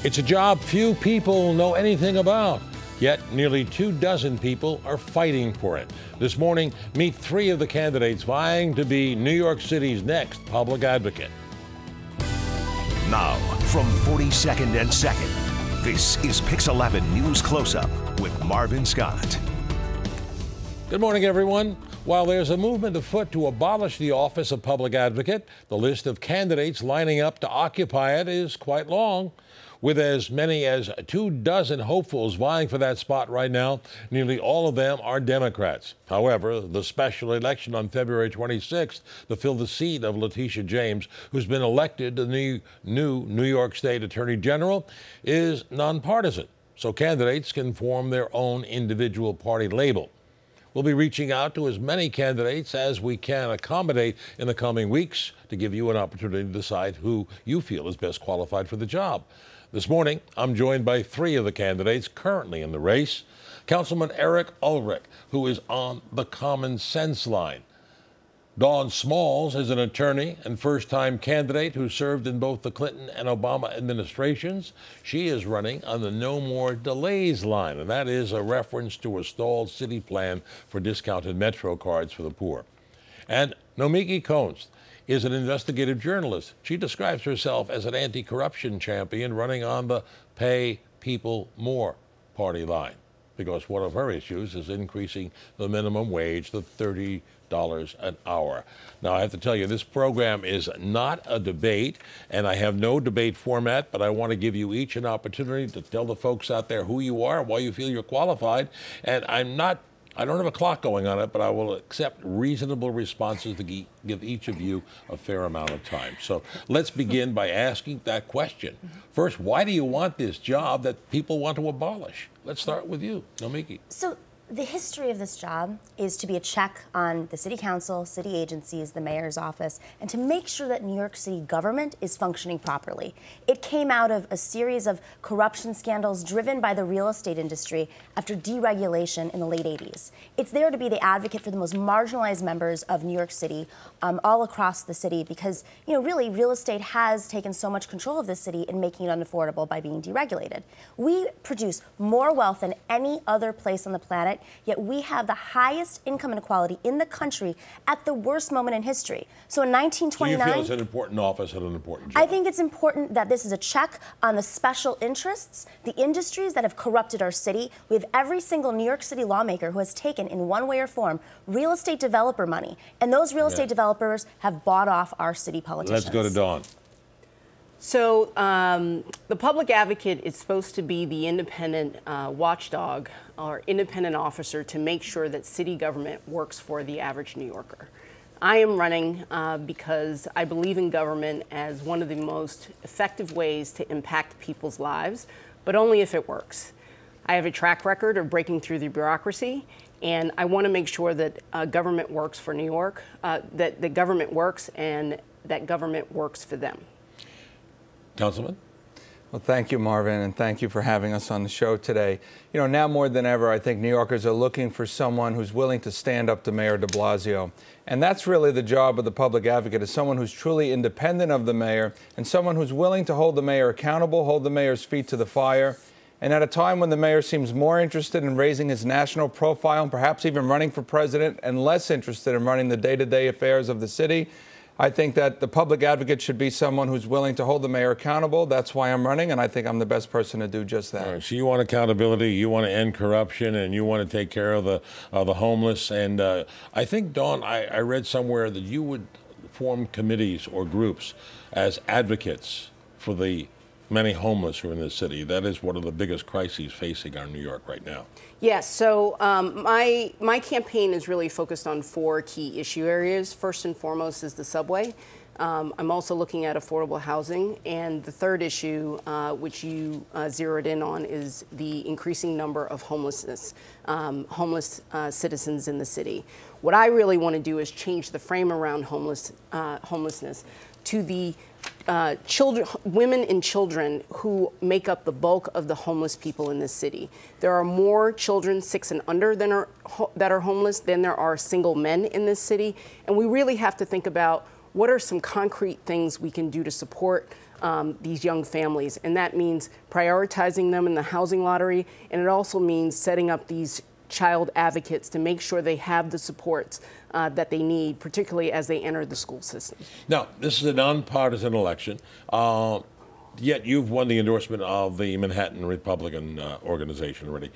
It's a job few people know anything about, yet nearly 24 people are fighting for it. This morning, meet 3 of the candidates vying to be New York City's next public advocate. Now, from 42nd and 2nd, this is Pix 11 News Close-Up with Marvin Scott. Good morning, everyone. While there's a movement afoot to abolish the office of public advocate, the list of candidates lining up to occupy it is quite long. With as many as 24 hopefuls vying for that spot right now, nearly all of them are Democrats. However, the special election on February 26th to fill the seat of Letitia James, who's been elected the new New York State Attorney General, is nonpartisan, so candidates can form their own individual party label. We'll be reaching out to as many candidates as we can accommodate in the coming weeks to give you an opportunity to decide who you feel is best qualified for the job. This morning, I'm joined by 3 of the candidates currently in the race. Councilman Eric Ulrich, who is on the common sense line. Dawn Smalls is an attorney and first-time candidate who served in both the Clinton and Obama administrations. She is running on the No More Delays line, and that is a reference to a stalled city plan for discounted Metro cards for the poor. And Nomiki Konst is an investigative journalist. She describes herself as an anti-corruption champion running on the Pay People More party line, because one of her issues is increasing the minimum wage to $30 an hour. Now, I have to tell you, this program is not a debate, and I have no debate format, but I want to give you each an opportunity to tell the folks out there who you are, why you feel you're qualified. And I don't have a clock going on it, but I will accept reasonable responses to give each of you a fair amount of time. So let's begin by asking that question. First, why do you want this job that people want to abolish? Let's start with you, Nomiki. So the history of this job is to be a check on the city council, city agencies, the mayor's office, and to make sure that New York City government is functioning properly. It came out of a series of corruption scandals driven by the real estate industry after deregulation in the late 80s. It's there to be the advocate for the most marginalized members of New York City all across the city because, you know, really real estate has taken so much control of this city and making it unaffordable by being deregulated. We produce more wealth than any other place on the planet, yet we have the highest income inequality in the country at the worst moment in history. So in 1929... So you feel it's an important office and an important job? I think it's important that this is a check on the special interests, the industries that have corrupted our city. We have every single New York City lawmaker who has taken, in one way or form, real estate developer money. And those real estate developers have bought off our city politicians. Let's go to Dawn. So the public advocate is supposed to be the independent watchdog or independent officer to make sure that city government works for the average New Yorker. I am running because I believe in government as one of the most effective ways to impact people's lives, but only if it works. I have a track record of breaking through the bureaucracy, and I want to make sure that government works for New York, that the government works and that government works for them. Councilman? Well, thank you, Marvin, and thank you for having us on the show today. You know, now more than ever, I think New Yorkers are looking for someone who's willing to stand up to Mayor de Blasio. And that's really the job of the public advocate, is someone who's truly independent of the mayor and someone who's willing to hold the mayor accountable, hold the mayor's feet to the fire. And at a time when the mayor seems more interested in raising his national profile and perhaps even running for president and less interested in running the day-to-day affairs of the city, I think that the public advocate should be someone who's willing to hold the mayor accountable. That's why I'm running, and I think I'm the best person to do just that. All right, so you want accountability, you want to end corruption, and you want to take care of the homeless. And I think, Dawn, I read somewhere that you would form committees or groups as advocates for the many homeless who are in the city. That is one of the biggest crises facing our New York right now. Yes, so my campaign is really focused on 4 key issue areas. First and foremost is the subway. I'm also looking at affordable housing. And the third issue, which you zeroed in on, is the increasing number of homeless citizens in the city. What I really want to do is change the frame around homelessness to the women and children who make up the bulk of the homeless people in this city. There are more children 6 and under that are homeless than there are single men in this city. And we really have to think about what are some concrete things we can do to support these young families. And that means prioritizing them in the housing lottery, and it also means setting up these child advocates to make sure they have the supports that they need, particularly as they enter the school system. Now, this is a nonpartisan election, yet you've won the endorsement of the Manhattan Republican organization already.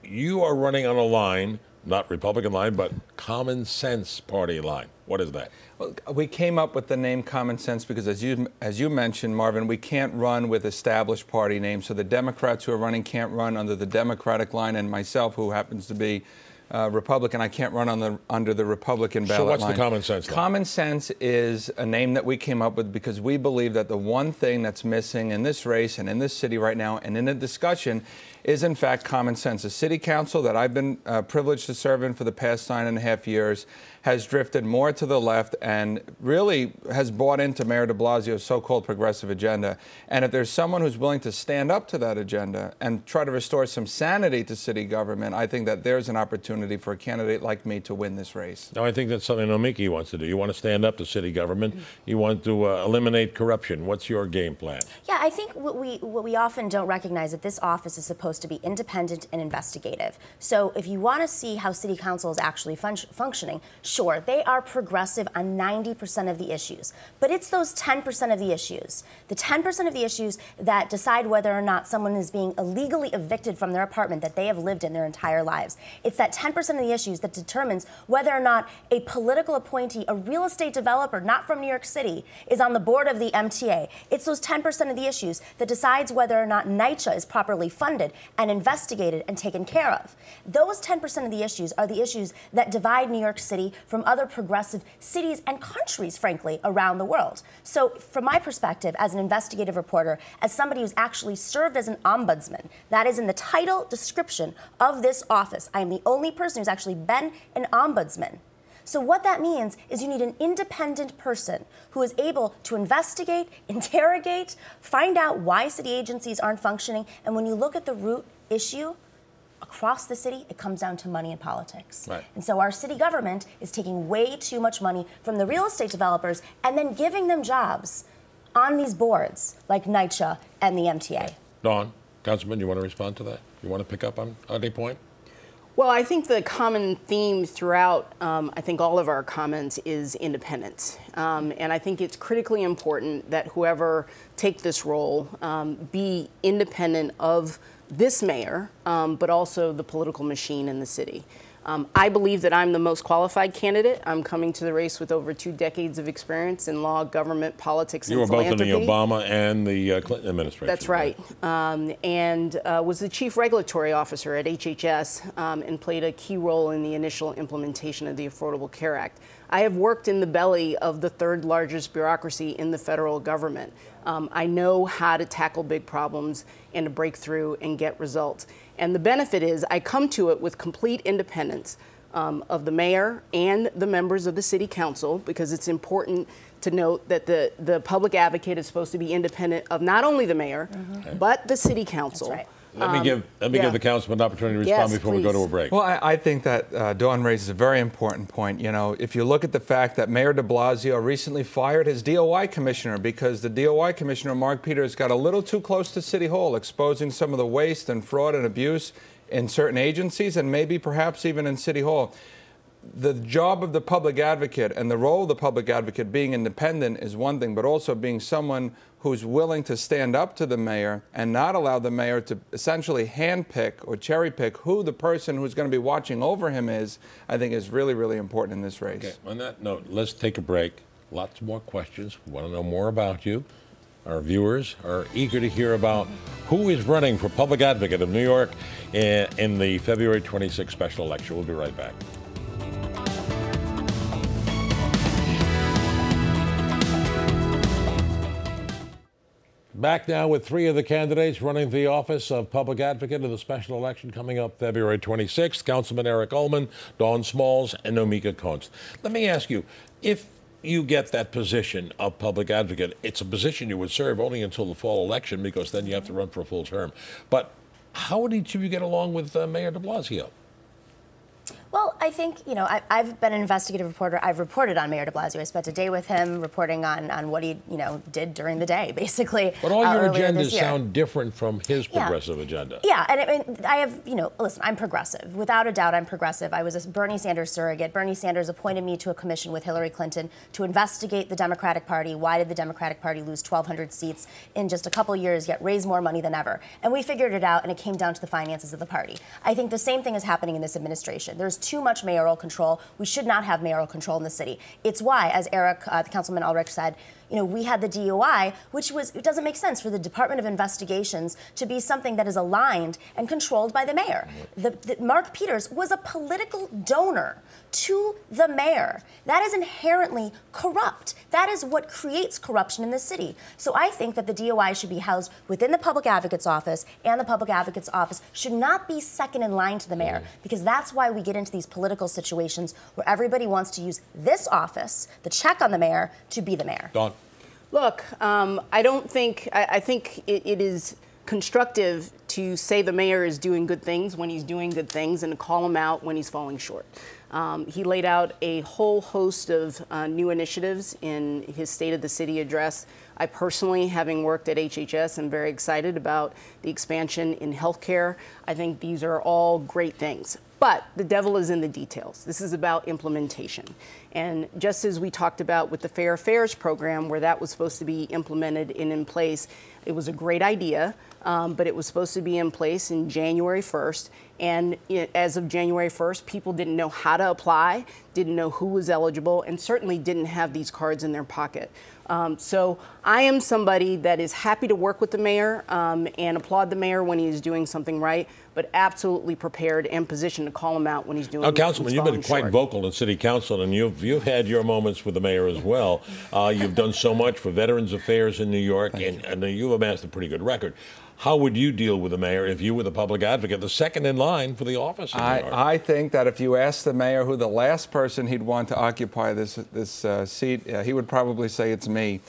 You are running on a line, not Republican line, but Common Sense Party line. What is that? Well, we came up with the name Common Sense because, as you mentioned, Marvin, we can't run with established party names. So the Democrats who are running can't run under the Democratic line, and myself, who happens to be Republican, I can't run under the Republican ballot line. So what's the Common Sense line? Common Sense is a name that we came up with because we believe that the one thing that's missing in this race and in this city right now and in the discussion is, in fact, common sense. The city council that I've been privileged to serve in for the past 9.5 years has drifted more to the left and really has bought into Mayor de Blasio's so-called progressive agenda. And if there's someone who's willing to stand up to that agenda and try to restore some sanity to city government, I think that there's an opportunity for a candidate like me to win this race. Now, I think that's something Nomiki wants to do. You want to stand up to city government. You want to eliminate corruption. What's your game plan? Yeah, I think what we often don't recognize that this office is supposed to be independent and investigative. So if you want to see how city council is actually functioning, sure, they are progressive on 90% of the issues. But it's those 10% of the issues, the 10% of the issues that decide whether or not someone is being illegally evicted from their apartment that they have lived in their entire lives. It's that 10% of the issues that determines whether or not a political appointee, a real estate developer not from New York City, is on the board of the MTA. It's those 10% of the issues that decides whether or not NYCHA is properly funded and investigated and taken care of. Those 10% of the issues are the issues that divide New York City from other progressive cities and countries, frankly, around the world. So from my perspective, as an investigative reporter, as somebody who's actually served as an ombudsman, that is in the title description of this office, I am the only person who's actually been an ombudsman. So what that means is you need an independent person who is able to investigate, interrogate, find out why city agencies aren't functioning, and when you look at the root issue, across the city, it comes down to money and politics. Right. And so our city government is taking way too much money from the real estate developers and then giving them jobs on these boards like NYCHA and the MTA. Dawn, Councilman, you want to respond to that? You want to pick up on any point? Well, I think the common theme throughout, I think all of our comments is independence. And I think it's critically important that whoever take this role be independent of this mayor, but also the political machine in the city. I believe that I'm the most qualified candidate. I'm coming to the race with over 2 decades of experience in law, government, politics, and philanthropy. You were both in the Obama and the Clinton administration. That's right. And was the chief regulatory officer at HHS and played a key role in the initial implementation of the Affordable Care Act. I have worked in the belly of the 3rd largest bureaucracy in the federal government. I know how to tackle big problems and to break through and get results. And the benefit is I come to it with complete independence of the mayor and the members of the city council, because it's important to note that the public advocate is supposed to be independent of not only the mayor, but the city council. That's right. Let me give the councilman an opportunity to respond before we go to a break. Well, I think that Dawn raises a very important point. You know, if you look at the fact that Mayor de Blasio recently fired his DOI commissioner because the DOI commissioner, Mark Peters, got a little too close to City Hall, exposing some of the waste and fraud and abuse in certain agencies and maybe perhaps even in City Hall. The job of the public advocate and the role of the public advocate being independent is one thing, but also being someone who's willing to stand up to the mayor and not allow the mayor to essentially handpick or cherry pick who the person who's going to be watching over him is, I think is really, really important in this race. Okay, on that note, let's take a break. Lots more questions. We want to know more about you. Our viewers are eager to hear about who is running for public advocate of New York in the February 26th special election. We'll be right back. Back now with 3 of the candidates running for the office of public advocate in the special election coming up February 26th. Councilman Eric Ullman, Dawn Smalls, and Nomiki Konst. Let me ask you, if you get that position of public advocate, it's a position you would serve only until the fall election, because then you have to run for a full term. But how would each of you get along with Mayor de Blasio? Well, Well, I think, I've been an investigative reporter. I've reported on Mayor de Blasio. I spent a day with him reporting on what he, did during the day, basically. But all your agendas sound different from his progressive agenda. Yeah, and I mean, I have, listen, I'm progressive. Without a doubt, I'm progressive. I was a Bernie Sanders surrogate. Bernie Sanders appointed me to a commission with Hillary Clinton to investigate the Democratic Party. Why did the Democratic Party lose 1,200 seats in just a couple years, yet raise more money than ever? And we figured it out, and it came down to the finances of the party. I think the same thing is happening in this administration. There's too much mayoral control. We should not have mayoral control in the city. It's why, as Eric, the Councilman Ulrich said, we had the DOI, it doesn't make sense for the Department of Investigations to be something that is aligned and controlled by the mayor. Mark Peters was a political donor to the mayor. That is inherently corrupt. That is what creates corruption in the city. So I think that the DOI should be housed within the public advocate's office, and the public advocate's office should not be second in line to the mayor, because that's why we get into these political situations where everybody wants to use this office, the check on the mayor, to be the mayor. Dawn. Look, I think it is constructive to say the mayor is doing good things when he's doing good things and to call him out when he's falling short. He laid out a whole host of new initiatives in his State of the City address. I personally, having worked at HHS, am very excited about the expansion in healthcare. I think these are all great things. But the devil is in the details. This is about implementation. And just as we talked about with the Fair Affairs program, where that was supposed to be implemented and in place, it was a great idea, but it was supposed to be in place in January 1st. And as of January 1st, people didn't know how to apply, didn't know who was eligible, and certainly didn't have these cards in their pocket. So I am somebody that is happy to work with the mayor and applaud the mayor when he's doing something right, but absolutely prepared and positioned to call him out when he's doing something wrong. Councilman, you've been quite vocal in City Council, and you've had your moments with the mayor as well. You've done so much for Veterans Affairs in New York, and you've amassed a pretty good record. How would you deal with the mayor if you were the public advocate, the second in line for the office in New York? I think that if you asked the mayor who the last person he'd want to occupy this seat, he would probably say it's me.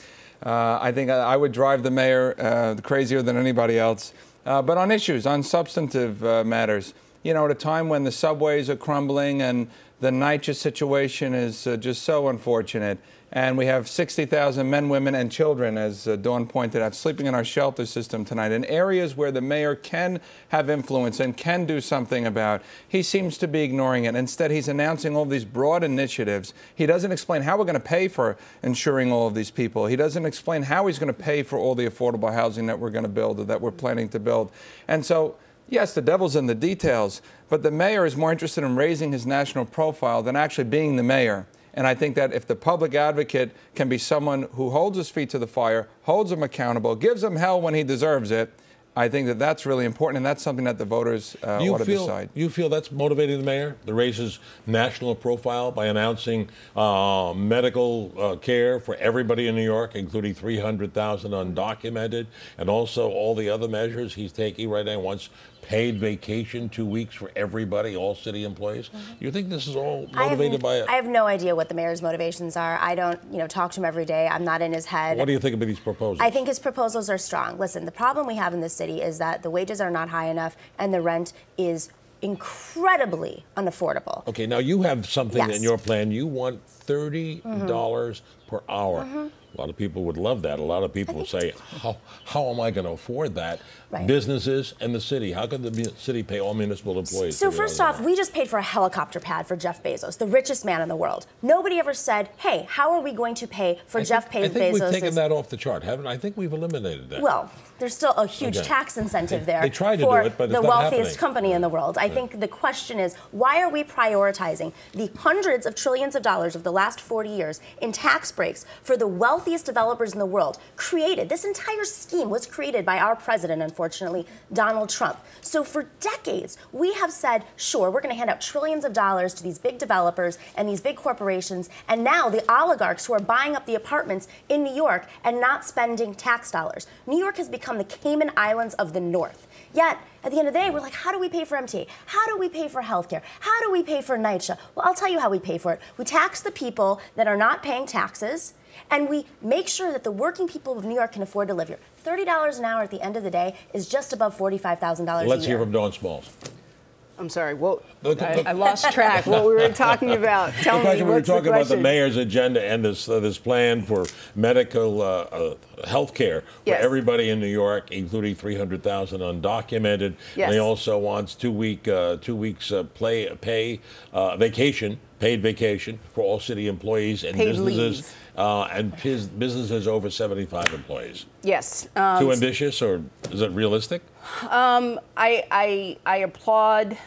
I think I would drive the mayor crazier than anybody else. But on issues, on substantive matters, at a time when the subways are crumbling and the NYCHA situation is just so unfortunate, and we have 60,000 men, women, and children, as Dawn pointed out, sleeping in our shelter system tonight, in areas where the mayor can have influence and can do something about. He seems to be ignoring it. Instead, he's announcing all these broad initiatives. He doesn't explain how we're going to pay for insuring all of these people. He doesn't explain how he's going to pay for all the affordable housing that we're going to build or that we're planning to build. And so, yes, the devil's in the details, but the mayor is more interested in raising his national profile than actually being the mayor. And I think that if the public advocate can be someone who holds his feet to the fire, holds him accountable, gives him hell when he deserves it, I think that that's really important, and that's something that the voters ought to decide. You feel that's motivating the mayor to raise his national profile by announcing medical care for everybody in New York, including 300,000 undocumented, and also all the other measures he's taking right now? Once paid vacation, 2 weeks for everybody, all city employees. You think this is all motivated by it? I have no idea what the mayor's motivations are. I don't, talk to him every day. I'm not in his head. What do you think about these proposals? I think his proposals are strong. Listen, the problem we have in this city is that the wages are not high enough and the rent is incredibly unaffordable. Okay, now you have something in your plan. You want $30 per hour. A lot of people would love that. A lot of people would say, how am I going to afford that? Right. Businesses and the city. How can the city pay all municipal employees? So first off, we just paid for a helicopter pad for Jeff Bezos, the richest man in the world. Nobody ever said, hey, how are we going to pay for Jeff Bezos? I think we've taken that off the chart, haven't I? I think we've eliminated that. Well, there's still a huge tax incentive there. They tried to do it, but it's the not wealthiest happening. company in the world. I think the question is, why are we prioritizing the hundreds of trillions of dollars of the last 40 years in tax breaks for the wealthiest developers in the world? This entire scheme was created by our president, unfortunately, Donald Trump. So for decades, we have said, sure, we're going to hand out trillions of dollars to these big developers and these big corporations, and now the oligarchs who are buying up the apartments in New York and not spending tax dollars. New York has become the Cayman Islands of the North. Yet, at the end of the day, we're like, how do we pay for MTA? How do we pay for healthcare? How do we pay for NYCHA? Well, I'll tell you how we pay for it. We tax the people that are not paying taxes, and we make sure that the working people of New York can afford to live here. $30 an hour at the end of the day is just above $45,000 a year. Let's hear from Dawn Smalls. I'm sorry. What? I lost track. What we were talking about? Tell me. We were talking about the mayor's agenda and this plan for medical health care for everybody in New York, including 300,000 undocumented. Yes. And he also wants 2 weeks paid vacation for all city employees and paid businesses. And his businesses over 75 employees. Yes. Too ambitious, or is it realistic? I applaud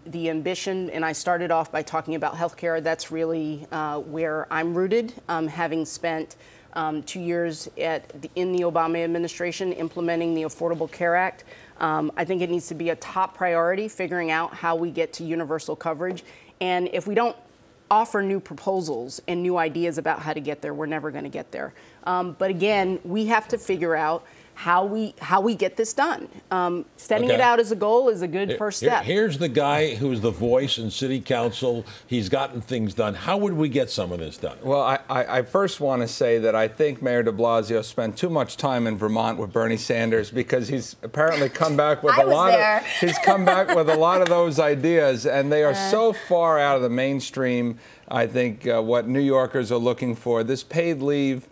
the ambition, and I started off by talking about healthcare. That's really where I'm rooted, having spent 2 years in the Obama administration implementing the Affordable Care Act. I think it needs to be a top priority, figuring out how we get to universal coverage. And if we don't offer new proposals and new ideas about how to get there, we're never going to get there. But again, we have to figure out how we get this done. Setting it out as a goal is a good first step. Here's the guy who's the voice in city council. He's gotten things done. How would we get some of this done? Well, I first want to say that I think Mayor de Blasio spent too much time in Vermont with Bernie Sanders, because he's apparently come back with he's come back with a lot of those ideas, and they are so far out of the mainstream. I think what New Yorkers are looking for. This paid leave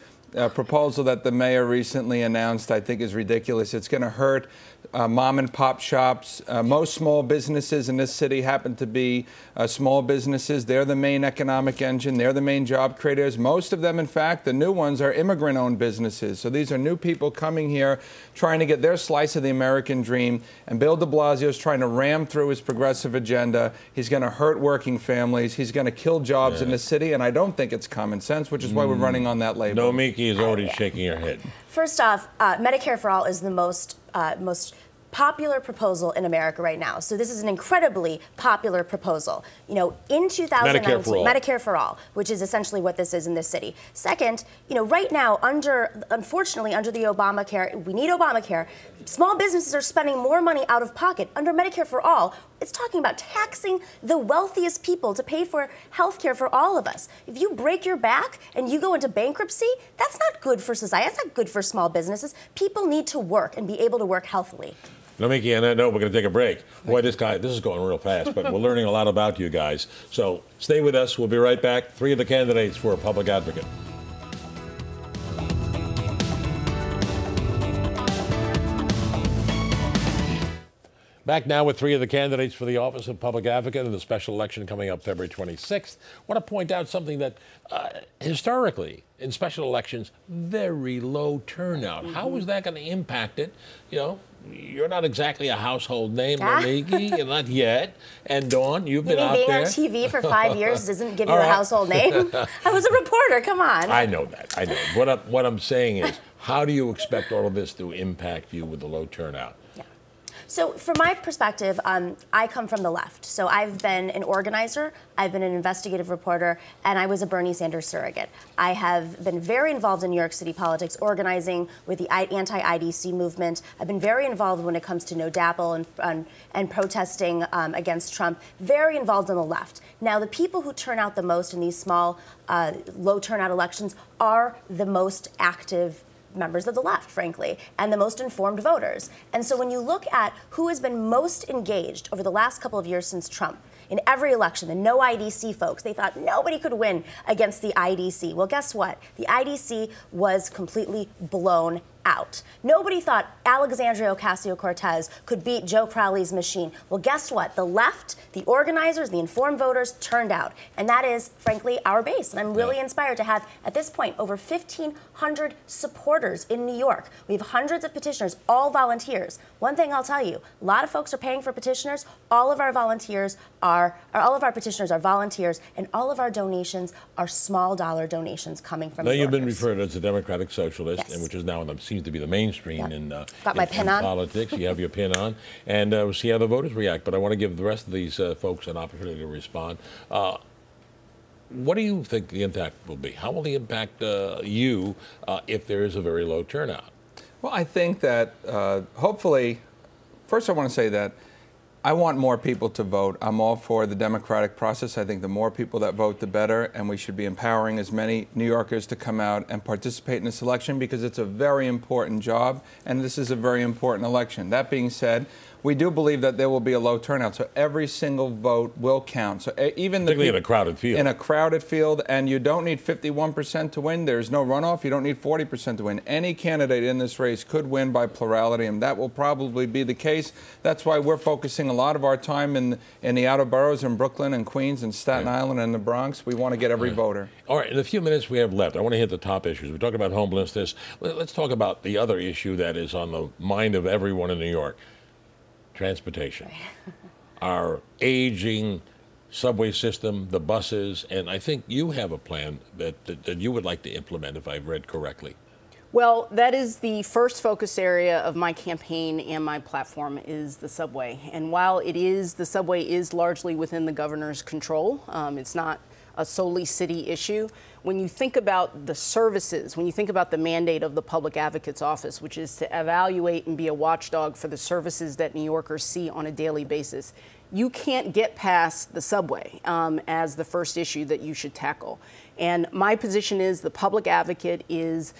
proposal that the mayor recently announced, I think, is ridiculous. It's going to hurt mom and pop shops. Most small businesses in this city happen to be small businesses. They're the main economic engine. They're the main job creators. Most of them, in fact, the new ones, are immigrant-owned businesses. So these are new people coming here trying to get their slice of the American dream. And Bill de Blasio is trying to ram through his progressive agenda. He's going to hurt working families. He's going to kill jobs in the city. And I don't think it's common sense, which is why we're running on that label. Nomiki is already shaking her head. First off, Medicare for All is the most popular proposal in America right now. So this is an incredibly popular proposal. You know, in 2019, Medicare for All, which is essentially what this is in this city. Second, you know, right now, unfortunately, under the Obamacare, we need Obamacare, small businesses are spending more money out of pocket. Under Medicare for All, it's talking about taxing the wealthiest people to pay for health care for all of us. If you break your back and you go into bankruptcy, that's not good for society. That's not good for small businesses. People need to work and be able to work healthily. Nomiki, and I know we're going to take a break. Boy, this is going real fast, but we're learning a lot about you guys. So stay with us. We'll be right back. 3 of the candidates for a public advocate. Back now with 3 of the candidates for the office of public advocate in the special election coming up February 26th. I want to point out something that historically in special elections, very low turnout. How is that going to impact it? You know, you're not exactly a household name, Nomiki, not yet. And Dawn, you've been out there. Being on TV for 5 years doesn't give you a household name. I was a reporter, come on. I know that, I know. What I'm saying is, how do you expect all of this to impact you with the low turnout? So from my perspective, I come from the left. So I've been an organizer, I've been an investigative reporter, and I was a Bernie Sanders surrogate. I have been very involved in New York City politics, organizing with the anti-IDC movement. I've been very involved when it comes to no DAPL and protesting against Trump, very involved on the left. Now, the people who turn out the most in these small, low turnout elections are the most active members of the left, frankly, and the most informed voters. And so when you look at who has been most engaged over the last couple of years since Trump, in every election, the no IDC folks, they thought nobody could win against the IDC. Well, guess what? The IDC was completely blown out. Nobody thought Alexandria Ocasio-Cortez could beat Joe Crowley's machine. Well, guess what? The left, the organizers, the informed voters turned out. And that is, frankly, our base. And I'm really inspired to have, at this point, over 1,500 supporters in New York. We have hundreds of petitioners, all volunteers. One thing I'll tell you, a lot of folks are paying for petitioners. All of our petitioners are volunteers, and all of our donations are small dollar donations coming from New Yorkers. You've been referred as a democratic socialist, and which is now seems to be the mainstream in politics. You have your pin on, and we'll see how the voters react. But I want to give the rest of these folks an opportunity to respond. What do you think the impact will be? How will it impact you if there is a very low turnout? Well, I think that hopefully, first I want to say that I want more people to vote. I'm all for the democratic process. I think the more people that vote, the better, and we should be empowering as many New Yorkers to come out and participate in this election because it's a very important job, and this is a very important election. That being said, we do believe that there will be a low turnout. So every single vote will count. So even particularly in a crowded field. In a crowded field, and you don't need 51% to win. There's no runoff. You don't need 40% to win. Any candidate in this race could win by plurality, and that will probably be the case. That's why we're focusing a lot of our time in the outer boroughs in Brooklyn and Queens and Staten Island and the Bronx. We want to get every voter. All right, in the few minutes we have left, I want to hit the top issues. We're talking about homelessness. Let's talk about the other issue that is on the mind of everyone in New York: transportation. Our aging subway system, the buses, and I think you have a plan that you would like to implement, if I've read correctly. Well, that is the first focus area of my campaign and my platform is the subway. And while the subway is largely within the governor's control, it's not a solely city issue. When you think about the services, when you think about the mandate of the Public Advocate's Office, which is to evaluate and be a watchdog for the services that New Yorkers see on a daily basis, you can't get past the subway as the first issue that you should tackle. And my position is the public advocate is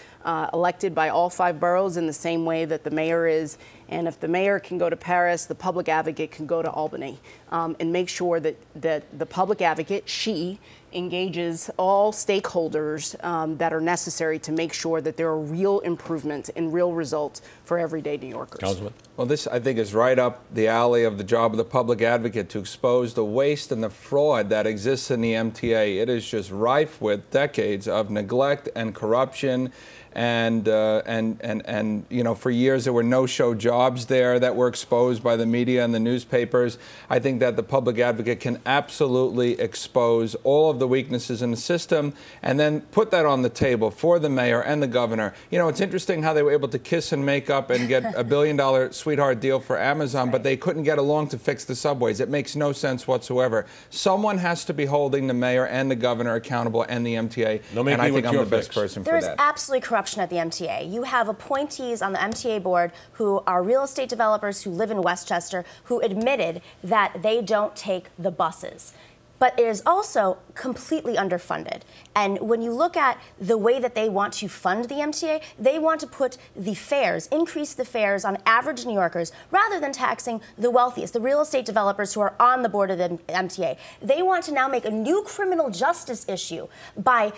elected by all 5 boroughs in the same way that the mayor is. And if the mayor can go to Paris, the public advocate can go to Albany and make sure that the public advocate, she, engages all stakeholders that are necessary to make sure that there are real improvements and real results for everyday New Yorkers. Councilman? Well, this, I think, is right up the alley of the job of the public advocate, to expose the waste and the fraud that exists in the MTA. It is just rife with decades of neglect and corruption. And you know, for years there were no-show jobs there that were exposed by the media and the newspapers. I think that the public advocate can absolutely expose all of the weaknesses in the system and then put that on the table for the mayor and the governor. You know, it's interesting how they were able to kiss and make up and get a $1 billion sweetheart deal for Amazon, but they couldn't get along to fix the subways. It makes no sense whatsoever. Someone has to be holding the mayor and the governor accountable, and the MTA, and I think I'm the best person for that. There's absolutely corruption at the MTA. You have appointees on the MTA board who are real estate developers who live in Westchester who admitted that they don't take the buses. But it is also completely underfunded. And when you look at the way that they want to fund the MTA, they want to put the fares, increase the fares on average New Yorkers rather than taxing the wealthiest, the real estate developers who are on the board of the MTA. They want to now make a new criminal justice issue by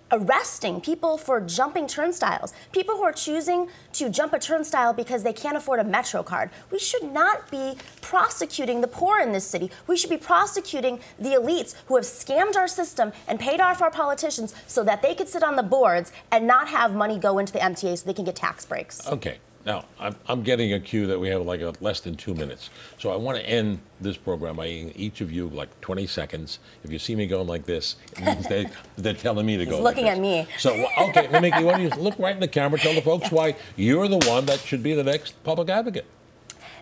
arresting people for jumping turnstiles, people who are choosing to jump a turnstile because they can't afford a Metro card. We should not be prosecuting the poor in this city. We should be prosecuting the elites who have scammed our system and paid off our politicians so that they could sit on the boards and not have money go into the MTA so they can get tax breaks. Okay. Now, I'm getting a cue that we have like less than 2 minutes. So I want to end this program by each of you like 20 seconds. If you see me going like this, it means they're telling me to go like this. Looking at me. So, okay, Nomiki, why don't you look right in the camera, tell the folks why you're the one that should be the next public advocate.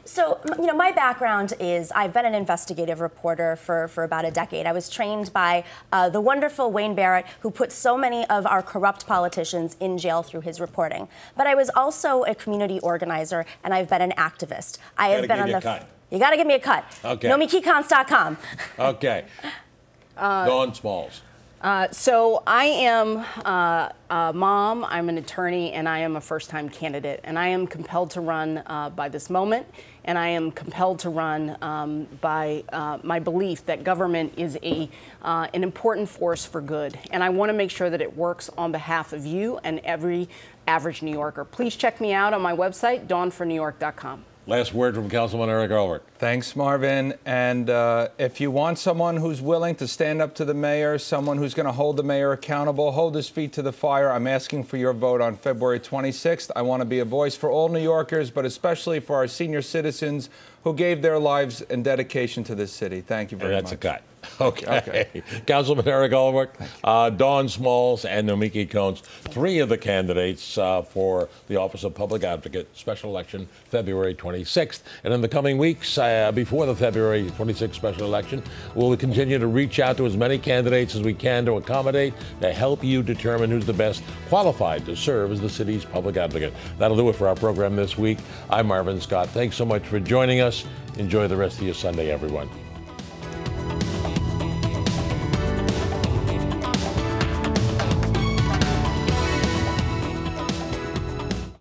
So, you know, my background is I've been an investigative reporter for about a decade. I was trained by the wonderful Wayne Barrett, who put so many of our corrupt politicians in jail through his reporting. But I was also a community organizer, and I've been an activist. I have been on the. You got to give me a cut. Okay. NomikiKonst.com. Okay. Dawn Smalls. So I am a mom, I'm an attorney, and I am a first-time candidate. And I am compelled to run by this moment, and I am compelled to run by my belief that government is an important force for good. And I want to make sure that it works on behalf of you and every average New Yorker. Please check me out on my website, dawnfornewyork.com. Last word from Councilman Eric Ulrich. Thanks, Marvin. And if you want someone who's willing to stand up to the mayor, someone who's going to hold the mayor accountable, hold his feet to the fire, I'm asking for your vote on February 26th. I want to be a voice for all New Yorkers, but especially for our senior citizens who gave their lives in dedication to this city. Thank you very much. That's a cut. Okay. Councilman Eric Ulrich, Dawn Smalls, and Nomiki Konst, 3 of the candidates for the Office of Public Advocate, special election February 26th. And in the coming weeks, before the February 26th special election, we'll continue to reach out to as many candidates as we can to accommodate, to help you determine who's the best qualified to serve as the city's public advocate. That'll do it for our program this week. I'm Marvin Scott. Thanks so much for joining us. Enjoy the rest of your Sunday, everyone.